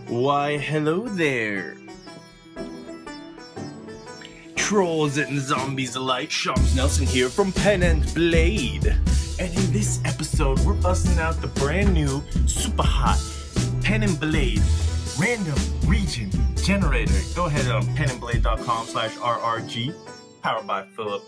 Why, hello there, trolls and zombies alike. Shams Nelson here from Pen and Blade. And in this episode, we're busting out the brand new, super hot Pen and Blade random region generator. Go ahead on penandblade.com/RRG, powered by Philip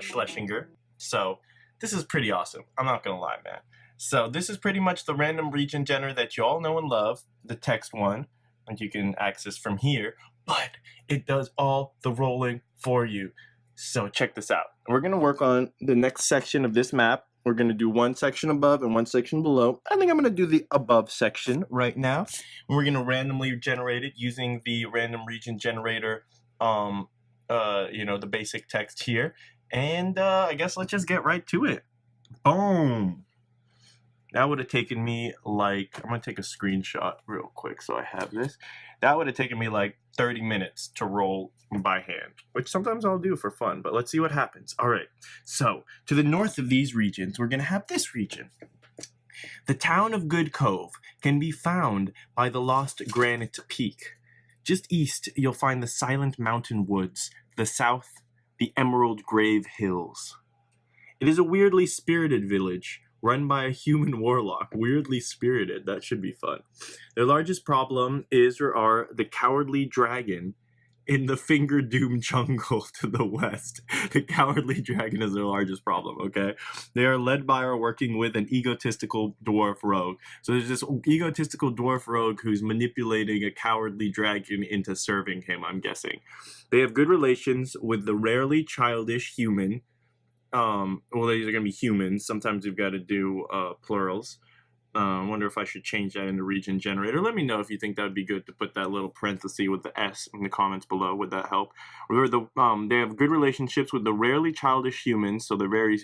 Schlesinger. So this is pretty awesome. I'm not gonna lie, man. So this is pretty much the random region generator that you all know and love, the text one, and you can access from here, but it does all the rolling for you. So check this out. We're gonna work on the next section of this map. We're gonna do one section above and one section below. I think I'm gonna do the above section right now. And we're gonna randomly generate it using the random region generator, the basic text here. And I guess let's just get right to it. Boom. That would have taken me like, I'm going to take a screenshot real quick so I have this. That would have taken me like 30 minutes to roll by hand, which sometimes I'll do for fun, but let's see what happens. All right, so to the north of these regions, we're going to have this region. The town of Good Cove can be found by the lost Granite Peak. Just east, you'll find the Silent Mountain Woods. The south, the Emerald Grave Hills. It is a weirdly spirited village, run by a human warlock. Weirdly spirited. That should be fun. Their largest problem is or are the cowardly dragon in the Finger Doom jungle to the west. The cowardly dragon is their largest problem, okay? They are led by or working with an egotistical dwarf rogue. So there's this egotistical dwarf rogue who's manipulating a cowardly dragon into serving him, I'm guessing. They have good relations with the rarely childish human. Well, these are going to be humans. Sometimes you've got to do plurals. I wonder if I should change that into region generator. Let me know if you think that would be good to put that little parenthesis with the S in the comments below. Would that help? They have good relationships with the rarely childish humans, so they're very,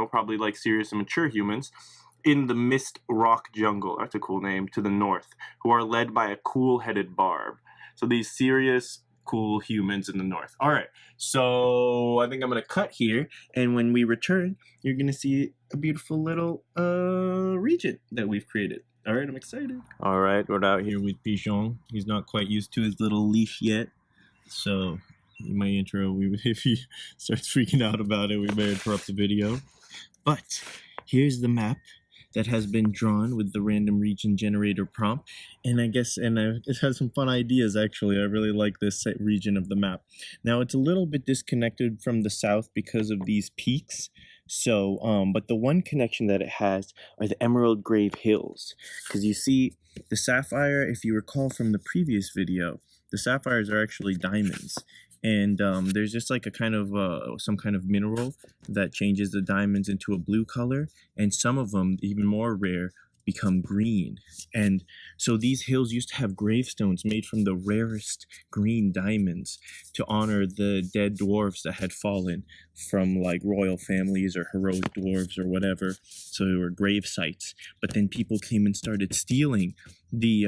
probably like serious and mature humans, in the Mist Rock Jungle. That's a cool name. To the north, who are led by a cool-headed barb. So these serious, cool humans in the north. All right, so I think I'm gonna cut here, and when we return, you're gonna see a beautiful little region that we've created. All right, I'm excited. All right, we're out here with Pigeon. He's not quite used to his little leash yet, so in my intro, if he starts freaking out about it, we may interrupt the video. But here's the map that has been drawn with the random region generator prompt, and it has some fun ideas. Actually, I really like this region of the map. Now it's a little bit disconnected from the south because of these peaks. So, but the one connection that it has are the Emerald Grave Hills, because you see the sapphire. If you recall from the previous video, the sapphires are actually diamonds. And there's just like a kind of some kind of mineral that changes the diamonds into a blue color, and some of them, even more rare, become green. And so these hills used to have gravestones made from the rarest green diamonds to honor the dead dwarves that had fallen from like royal families or heroic dwarves or whatever. So they were grave sites. But then people came and started stealing the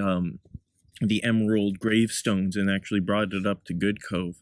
emerald gravestones and actually brought it up to Good Cove,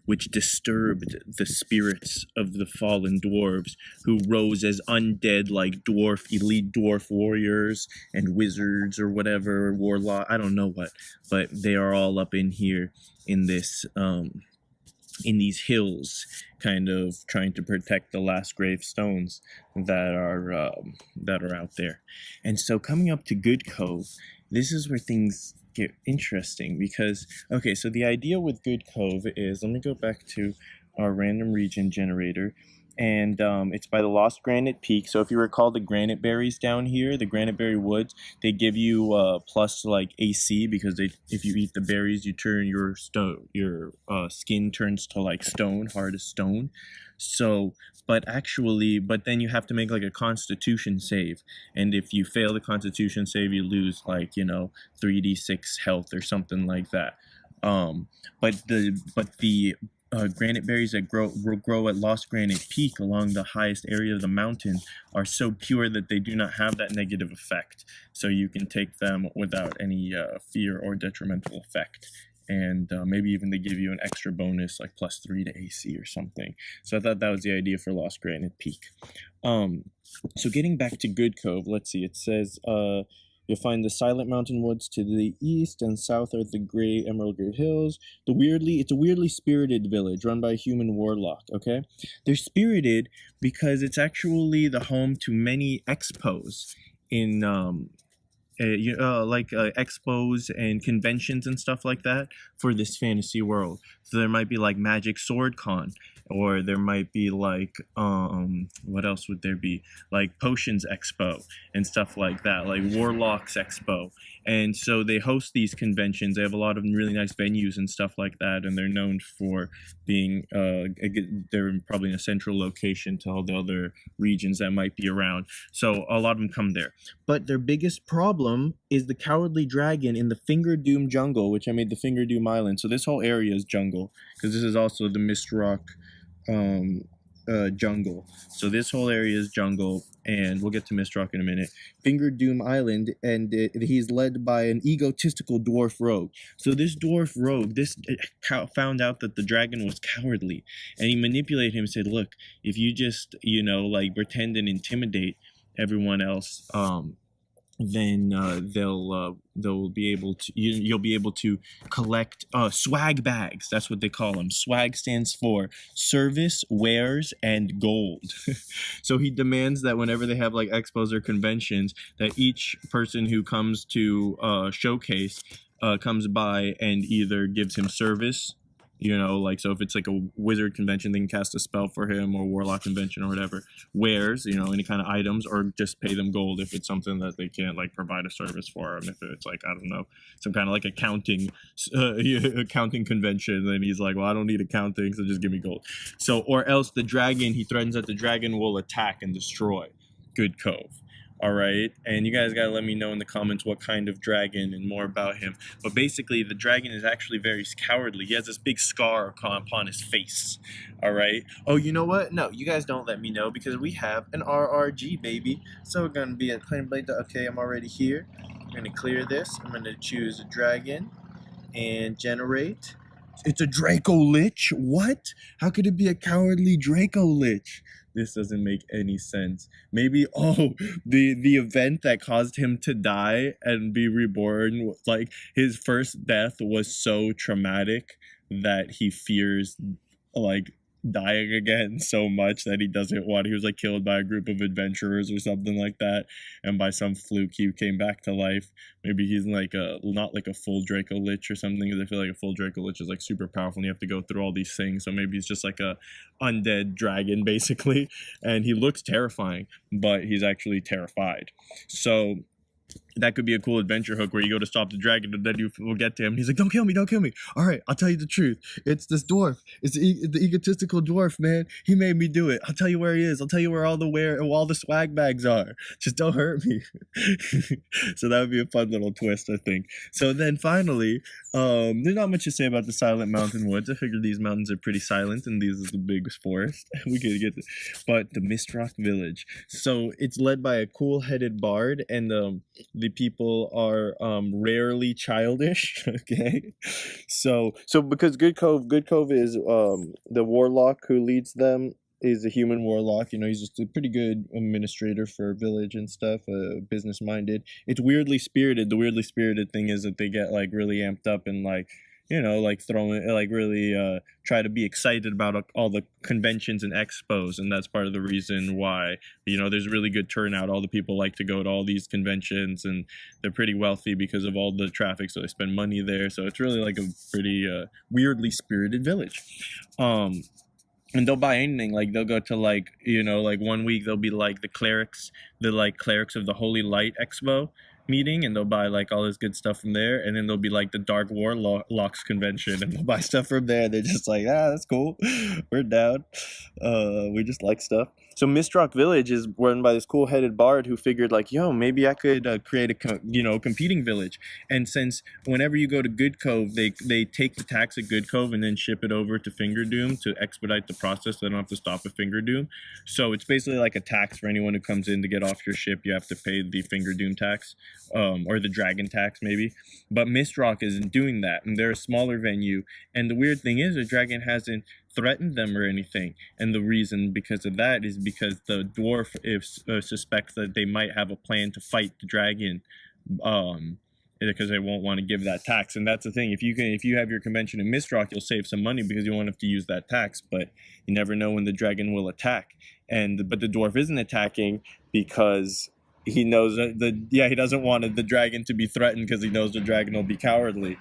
which disturbed the spirits of the fallen dwarves who rose as undead, like elite dwarf warriors and wizards or whatever, warlock, I don't know what, but they are all up in here in this, in these hills, kind of trying to protect the last gravestones that are out there. And so coming up to Good Cove, this is where things get interesting because, okay, so the idea with Good Cove is, let me go back to our random region generator, and it's by the Lost Granite Peak. So if you recall the granite berries down here, the granite berry woods, they give you plus like AC because if you eat the berries, you turn your skin turns to like stone, hard as stone. So, but then you have to make like a Constitution save, and if you fail the Constitution save, you lose like 3d6 health or something like that. But the granite berries that grow at Lost Granite Peak along the highest area of the mountain are so pure that they do not have that negative effect. So you can take them without any fear or detrimental effect. And maybe even they give you an extra bonus like +3 to AC or something. So I thought that was the idea for Lost Granite Peak. So getting back to Good Cove, let's see, it says You'll find the Silent Mountain Woods to the east, and south are the Gray Emerald Grove Hills. It's a weirdly spirited village run by a human warlock. Okay, they're spirited because it's actually the home to many expos in expos and conventions and stuff like that for this fantasy world. So there might be like Magic Sword Con, or there might be like what else would there be, like Potions Expo and stuff like that, like Warlocks Expo. And so they host these conventions. They have a lot of really nice venues and stuff like that, and they're known for being they're probably in a central location to all the other regions that might be around. So a lot of them come there. But their biggest problem is the cowardly dragon in the Finger Doom jungle, which I made the Finger Doom Island. So this whole area is jungle, because this is also the Mist Rock jungle. So this whole area is jungle, and we'll get to Mist Rock in a minute. Finger Doom Island, and he's led by an egotistical dwarf rogue. So this dwarf rogue, found out that the dragon was cowardly, and he manipulated him and said, look, if you just, like pretend and intimidate everyone else, then they'll be able to, you'll be able to collect swag bags. That's what they call them. Swag stands for service, wares, and gold. So he demands that whenever they have like expos or conventions, that each person who comes to showcase comes by and either gives him service. So if it's like a wizard convention, they can cast a spell for him, or warlock convention or whatever. Wares, any kind of items, or just pay them gold if it's something that they can't like provide a service for them. If it's like, I don't know, some kind of like accounting convention, then he's like, well, I don't need accounting, so just give me gold. So, or else the dragon, he threatens that the dragon will attack and destroy Good Cove. All right, and you guys gotta let me know in the comments what kind of dragon and more about him. But basically, the dragon is actually very cowardly. He has this big scar upon his face. All right. Oh, you know what? No, you guys don't let me know, because we have an RRG, baby. So we're gonna be at Plain Blade. Okay, I'm already here. I'm gonna clear this. I'm gonna choose a dragon and generate. It's a Draco Lich? What? How could it be a cowardly Draco Lich? This doesn't make any sense. Maybe, the event that caused him to die and be reborn, like his first death was so traumatic that he fears like dying again so much that he doesn't want. He was like killed by a group of adventurers or something like that, and by some fluke he came back to life. Maybe he's like not like a full Draco Lich or something, because I feel like a full Draco Lich is like super powerful and you have to go through all these things. So maybe he's just like a undead dragon basically, and he looks terrifying, but he's actually terrified. So that could be a cool adventure hook where you go to stop the dragon and then you will get to him. He's like, don't kill me, don't kill me. All right, I'll tell you the truth. It's this dwarf. It's the egotistical dwarf, man. He made me do it. I'll tell you where he is. I'll tell you where all the swag bags are. Just don't hurt me. So that would be a fun little twist, I think. So then finally, there's not much to say about the Silent Mountain Woods. I figured these mountains are pretty silent and these are the biggest forest. We could get this. But the Mist Rock Village. So it's led by a cool-headed bard, and the people are rarely childish. Okay, so because Good Cove is the warlock who leads them is a human warlock. He's just a pretty good administrator for a village and stuff, business minded. It's weirdly spirited. The weirdly spirited thing is that they get like really amped up and like throwing, like really try to be excited about all the conventions and expos, and that's part of the reason why there's really good turnout. All the people like to go to all these conventions, and they're pretty wealthy because of all the traffic, so they spend money there. So it's really like a pretty weirdly spirited village. And they'll buy anything. Like they'll go to like 1 week they'll be like the clerics of the Holy Light Expo meeting, and they'll buy like all this good stuff from there. And then there'll be like the Dark Warlocks convention, and they'll buy stuff from there. They're just like, that's cool, we're down, we just like stuff. So Mist Rock Village is run by this cool-headed bard who figured like, maybe I could create a competing village. And since whenever you go to Good Cove, they take the tax at Good Cove and then ship it over to Finger Doom to expedite the process. So they don't have to stop at Finger Doom. So it's basically like a tax for anyone who comes in to get off your ship. You have to pay the Finger Doom tax, or the dragon tax maybe. But Mist Rock isn't doing that, and they're a smaller venue. And the weird thing is, the dragon hasn't threatened them or anything, and the reason because of that is because the dwarf suspects that they might have a plan to fight the dragon because they won't want to give that tax. And that's the thing. If you have your convention in Mistrock, you'll save some money because you won't have to use that tax. But you never know when the dragon will attack. But the dwarf isn't attacking because he knows that he doesn't want the dragon to be threatened because he knows the dragon will be cowardly.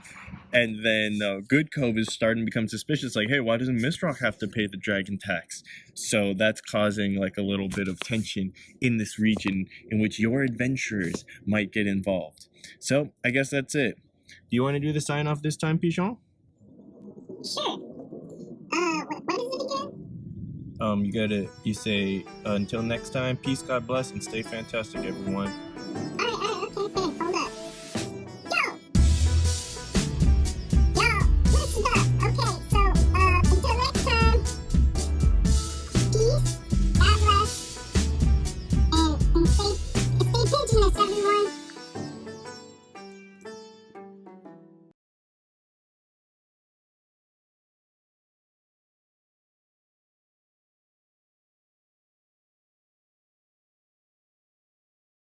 And then Good Cove is starting to become suspicious. Like, hey, why doesn't Mistrock have to pay the dragon tax? So that's causing like a little bit of tension in this region in which your adventurers might get involved. So I guess that's it. Do you want to do the sign off this time, Pichon? Sure. What is it again? You say, until next time, peace, God bless, and stay fantastic, everyone.